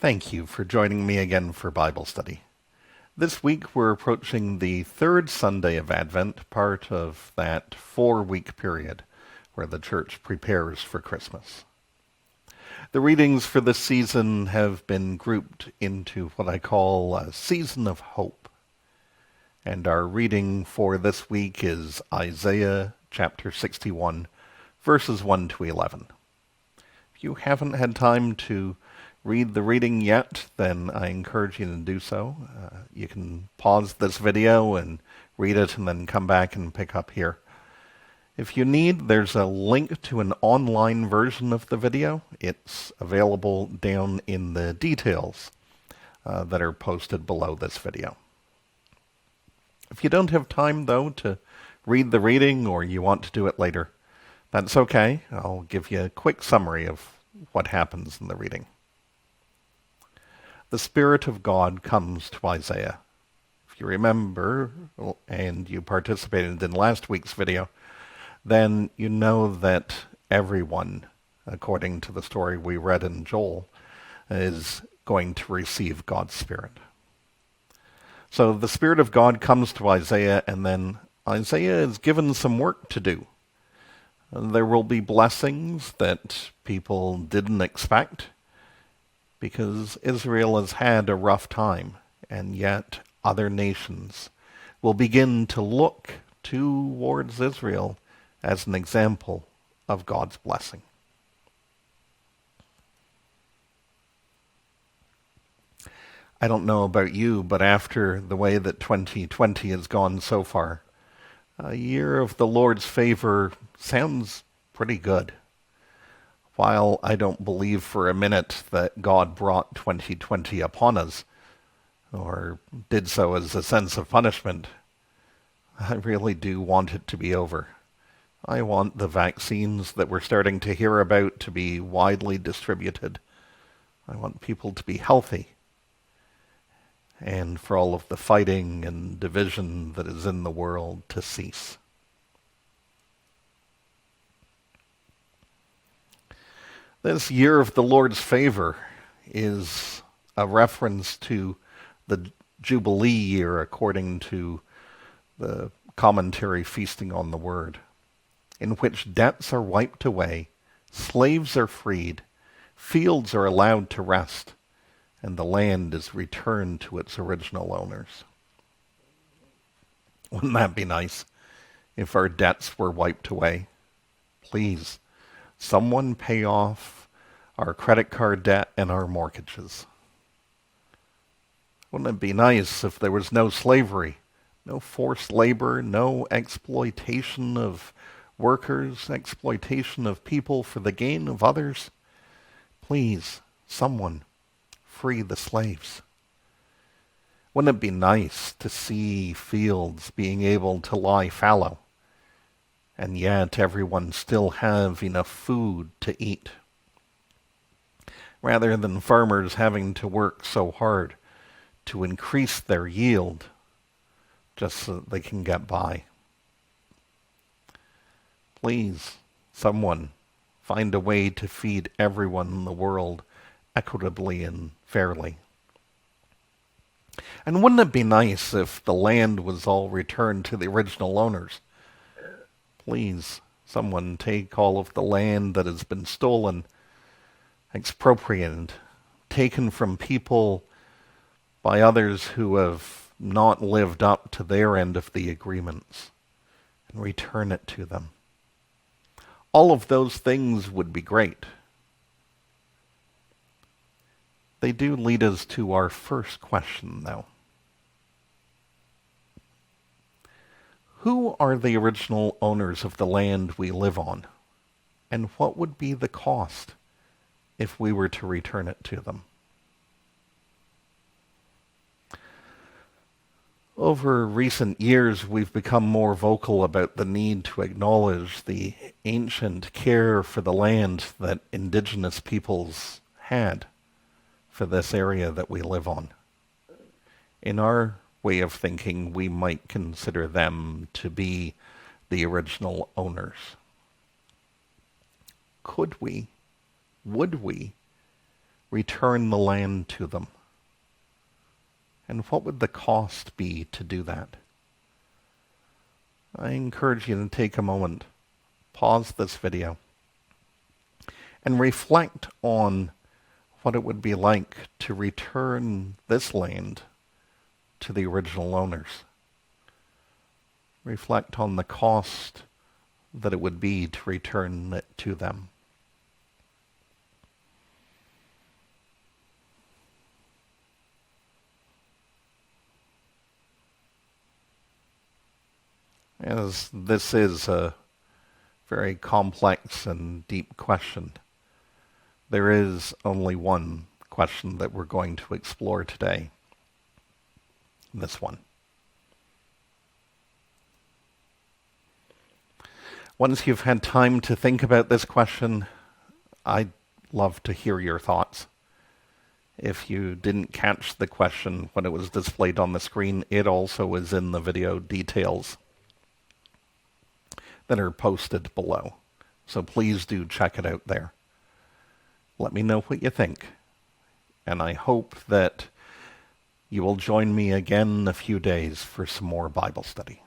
Thank you for joining me again for Bible study. This week we're approaching the third Sunday of Advent, part of that 4-week period where the church prepares for Christmas. The readings for this season have been grouped into what I call a season of hope. And our reading for this week is Isaiah chapter 61, verses 1 to 11. If you haven't had time to read the reading yet, then I encourage you to do so. You can pause this video and read it and then come back and pick up here. If you need, there's a link to an online version of the video. It's available down in the details that are posted below this video. If you don't have time, though, to read the reading or you want to do it later, that's okay. I'll give you a quick summary of what happens in the reading. The Spirit of God comes to Isaiah. If you remember, and you participated in last week's video, then you know that everyone, according to the story we read in Joel, is going to receive God's Spirit. So the Spirit of God comes to Isaiah, and then Isaiah is given some work to do. There will be blessings that people didn't expect, because Israel has had a rough time, and yet other nations will begin to look towards Israel as an example of God's blessing. I don't know about you, but after the way that 2020 has gone so far, a year of the Lord's favor sounds pretty good. While I don't believe for a minute that God brought 2020 upon us, or did so as a sense of punishment, I really do want it to be over. I want the vaccines that we're starting to hear about to be widely distributed. I want people to be healthy, and for all of the fighting and division that is in the world to cease. This year of the Lord's favor is a reference to the Jubilee year according to the commentary Feasting on the Word, in which debts are wiped away, slaves are freed, fields are allowed to rest, and the land is returned to its original owners. Wouldn't that be nice if our debts were wiped away? Please, someone pay off our credit card debt and our mortgages. Wouldn't it be nice if there was no slavery, no forced labor, no exploitation of workers, exploitation of people for the gain of others? Please, someone free the slaves. Wouldn't it be nice to see fields being able to lie fallow, and yet everyone still have enough food to eat, rather than farmers having to work so hard to increase their yield just so that they can get by? Please, someone find a way to feed everyone in the world equitably and fairly. And wouldn't it be nice if the land was all returned to the original owners? Please, someone take all of the land that has been stolen, expropriated, taken from people by others who have not lived up to their end of the agreements, and return it to them. All of those things would be great. They do lead us to our first question, though. Who are the original owners of the land we live on? And what would be the cost if we were to return it to them? Over recent years, we've become more vocal about the need to acknowledge the ancient care for the land that indigenous peoples had for this area that we live on. In our way of thinking, we might consider them to be the original owners. Could we, would we return the land to them? And what would the cost be to do that? I encourage you to take a moment, pause this video, and reflect on what it would be like to return this land to the original owners. Reflect on the cost that it would be to return it to them. As this is a very complex and deep question, there is only one question that we're going to explore today. This one. Once you've had time to think about this question, I'd love to hear your thoughts. If you didn't catch the question when it was displayed on the screen, it also is in the video details that are posted below. So please do check it out there. Let me know what you think. And I hope that you will join me again in a few days for some more Bible study.